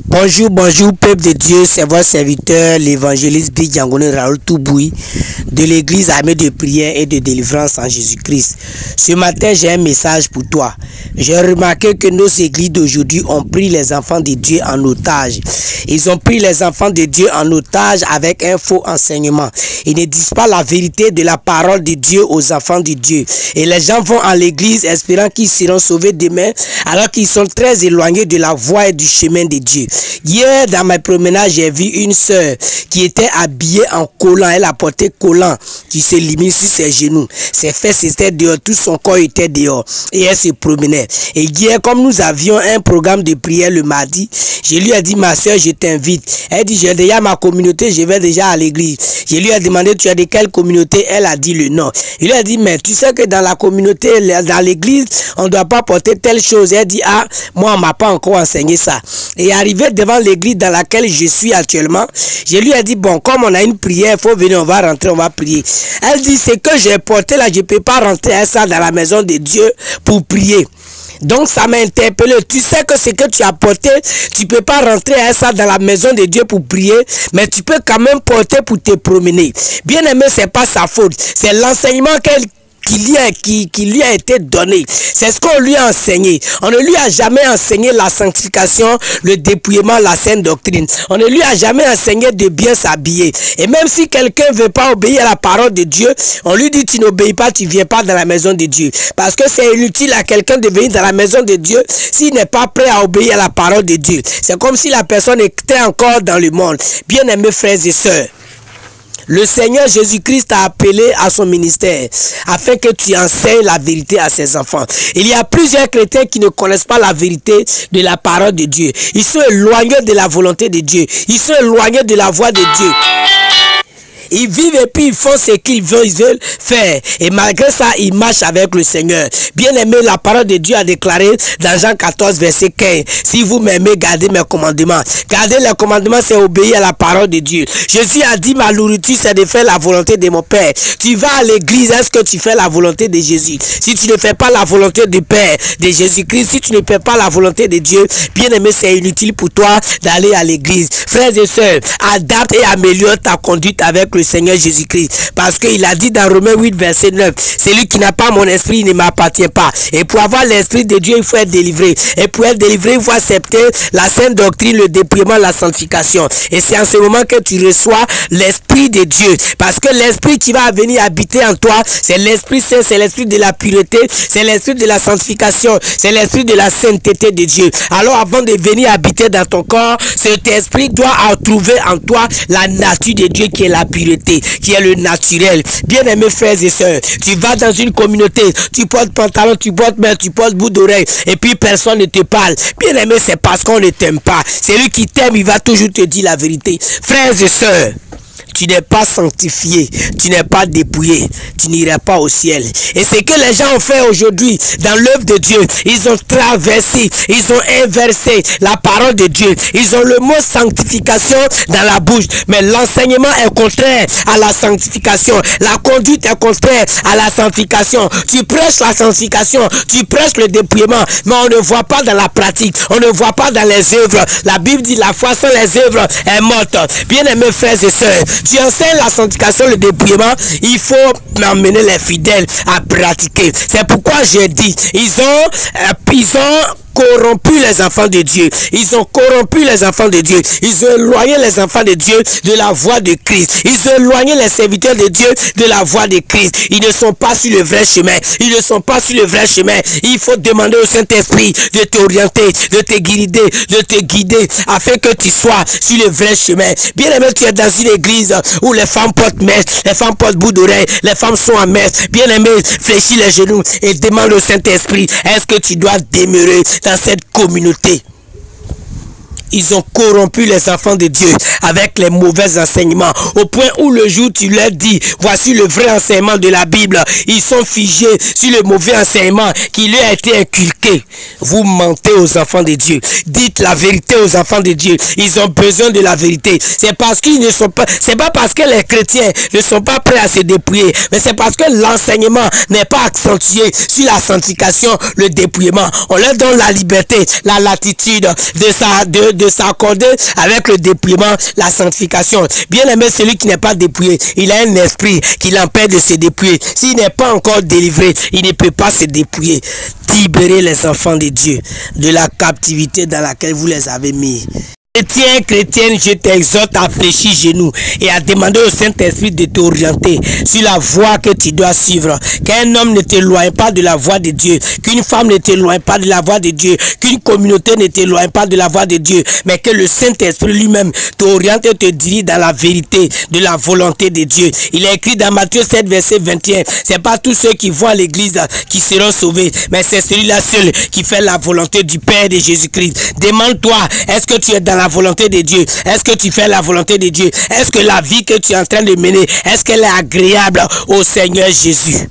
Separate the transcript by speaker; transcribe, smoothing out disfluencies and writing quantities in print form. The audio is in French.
Speaker 1: Bonjour, bonjour, peuple de Dieu, c'est votre serviteur, l'évangéliste Bidjangone Raoul Touboui, de l'église armée de prière et de délivrance en Jésus-Christ. Ce matin, j'ai un message pour toi. J'ai remarqué que nos églises d'aujourd'hui ont pris les enfants de Dieu en otage. Ils ont pris les enfants de Dieu en otage avec un faux enseignement. Ils ne disent pas la vérité de la parole de Dieu aux enfants de Dieu. Et les gens vont à l'église espérant qu'ils seront sauvés demain, alors qu'ils sont très éloignés de la voie et du chemin de Dieu. Hier, dans ma promenade, j'ai vu une sœur qui était habillée en collant. Elle a porté collant qui se limite sur ses genoux. Ses fesses étaient dehors, tout son corps était dehors. Et elle se promenait. Et hier, comme nous avions un programme de prière le mardi, je lui ai dit, ma sœur, je t'invite. Elle dit, j'ai déjà ma communauté, je vais déjà à l'église. Je lui ai demandé, tu es de quelle communauté? Elle a dit le nom. Il lui a dit, mais tu sais que dans la communauté, dans l'église, on ne doit pas porter telle chose. Elle dit, ah, moi, on ne m'a pas encore enseigné ça. Et arrivé devant l'église dans laquelle je suis actuellement, je lui ai dit, bon, comme on a une prière, il faut venir, on va rentrer, on va prier. Elle dit, c'est que j'ai porté là, je ne peux pas rentrer à ça dans la maison de Dieu pour prier. Donc ça m'a interpellé. Tu sais que ce que tu as porté, tu ne peux pas rentrer à ça dans la maison de Dieu pour prier, mais tu peux quand même porter pour te promener. Bien aimé, ce n'est pas sa faute. C'est l'enseignement qui lui a été donné. C'est ce qu'on lui a enseigné. On ne lui a jamais enseigné la sanctification, le dépouillement, la sainte doctrine. On ne lui a jamais enseigné de bien s'habiller. Et même si quelqu'un ne veut pas obéir à la parole de Dieu, on lui dit tu n'obéis pas, tu ne viens pas dans la maison de Dieu. Parce que c'est inutile à quelqu'un de venir dans la maison de Dieu s'il n'est pas prêt à obéir à la parole de Dieu. C'est comme si la personne était encore dans le monde. Bien aimés frères et sœurs, le Seigneur Jésus-Christ t'a appelé à son ministère afin que tu enseignes la vérité à ses enfants. Il y a plusieurs chrétiens qui ne connaissent pas la vérité de la parole de Dieu. Ils sont éloignés de la volonté de Dieu. Ils sont éloignés de la voie de Dieu. Ils vivent et puis ils font ce qu'ils veulent faire. Et malgré ça, ils marchent avec le Seigneur. Bien aimé, la parole de Dieu a déclaré dans Jean 14, verset 15. Si vous m'aimez, gardez mes commandements. Garder les commandements, c'est obéir à la parole de Dieu. Jésus a dit, ma nourriture, c'est de faire la volonté de mon Père. Tu vas à l'église, est-ce que tu fais la volonté de Jésus? Si tu ne fais pas la volonté du Père, de Jésus-Christ, si tu ne fais pas la volonté de Dieu, bien aimé, c'est inutile pour toi d'aller à l'église. Frères et sœurs, adapte et améliore ta conduite avec le Seigneur Jésus-Christ, parce qu'il a dit dans Romains 8 verset 9, celui qui n'a pas mon esprit ne m'appartient pas. Et pour avoir l'esprit de Dieu, il faut être délivré. Et pour être délivré, il faut accepter la sainte doctrine, le dépouillement, la sanctification. Et c'est en ce moment que tu reçois l'esprit de Dieu, parce que l'esprit qui va venir habiter en toi, c'est l'esprit saint, c'est l'esprit de la pureté, c'est l'esprit de la sanctification, c'est l'esprit de la sainteté de Dieu. Alors avant de venir habiter dans ton corps, cet esprit doit trouver en toi la nature de Dieu qui est la pureté, qui est le naturel. Bien aimés frères et sœurs, tu vas dans une communauté, tu portes pantalon, tu portes main, tu portes bout d'oreille, et puis personne ne te parle. Bien aimé, c'est parce qu'on ne t'aime pas. Celui qui t'aime, il va toujours te dire la vérité. Frères et sœurs, tu n'es pas sanctifié, tu n'es pas dépouillé, tu n'iras pas au ciel. Et ce que les gens ont fait aujourd'hui dans l'œuvre de Dieu, ils ont traversé, ils ont inversé la parole de Dieu. Ils ont le mot sanctification dans la bouche, mais l'enseignement est contraire à la sanctification. La conduite est contraire à la sanctification. Tu prêches la sanctification, tu prêches le dépouillement, mais on ne voit pas dans la pratique, on ne voit pas dans les œuvres. La Bible dit la foi sans les œuvres est morte. Bien aimés frères et sœurs, tu enseignes la sanctification, le dépouillement, il faut emmener les fidèles à pratiquer. C'est pourquoi j'ai dit, ils ont corrompu les enfants de Dieu. Ils ont corrompu les enfants de Dieu. Ils ont éloigné les enfants de Dieu de la voie de Christ. Ils ont éloigné les serviteurs de Dieu de la voie de Christ. Ils ne sont pas sur le vrai chemin. Ils ne sont pas sur le vrai chemin. Il faut demander au Saint-Esprit de t'orienter, de te guider, afin que tu sois sur le vrai chemin. Bien aimé, tu es dans une église où les femmes portent messe, les femmes portent bout d'oreille, les femmes sont en messe. Bien aimé, fléchis les genoux et demande au Saint-Esprit, est-ce que tu dois demeurer dans cette communauté? Ils ont corrompu les enfants de Dieu avec les mauvais enseignements. Au point où le jour tu leur dis, voici le vrai enseignement de la Bible, ils sont figés sur le mauvais enseignement qui leur a été inculqué. Vous mentez aux enfants de Dieu. Dites la vérité aux enfants de Dieu. Ils ont besoin de la vérité. C'est parce qu'ils ne sont pas, c'est pas parce que les chrétiens ne sont pas prêts à se dépouiller, mais c'est parce que l'enseignement n'est pas accentué sur la sanctification, le dépouillement. On leur donne la liberté, la latitude de s'accorder avec le dépouillement, la sanctification. Bien aimé, celui qui n'est pas dépouillé, il a un esprit qui l'empêche de se dépouiller. S'il n'est pas encore délivré, il ne peut pas se dépouiller. Libérez les enfants de Dieu de la captivité dans laquelle vous les avez mis. Chrétien, chrétienne, je t'exhorte à fléchir genoux et à demander au Saint-Esprit de t'orienter sur la voie que tu dois suivre. Qu'un homme ne t'éloigne pas de la voie de Dieu, qu'une femme ne t'éloigne pas de la voie de Dieu, qu'une communauté ne t'éloigne pas de la voie de Dieu, mais que le Saint-Esprit lui-même t'oriente et te dirige dans la vérité de la volonté de Dieu. Il est écrit dans Matthieu 7, verset 21, c'est pas tous ceux qui vont à l'église qui seront sauvés, mais c'est celui-là seul qui fait la volonté du Père de Jésus-Christ. Demande-toi, est-ce que tu es dans la volonté de Dieu? Est-ce que tu fais la volonté de Dieu? Est-ce que la vie que tu es en train de mener, est-ce qu'elle est agréable au Seigneur Jésus?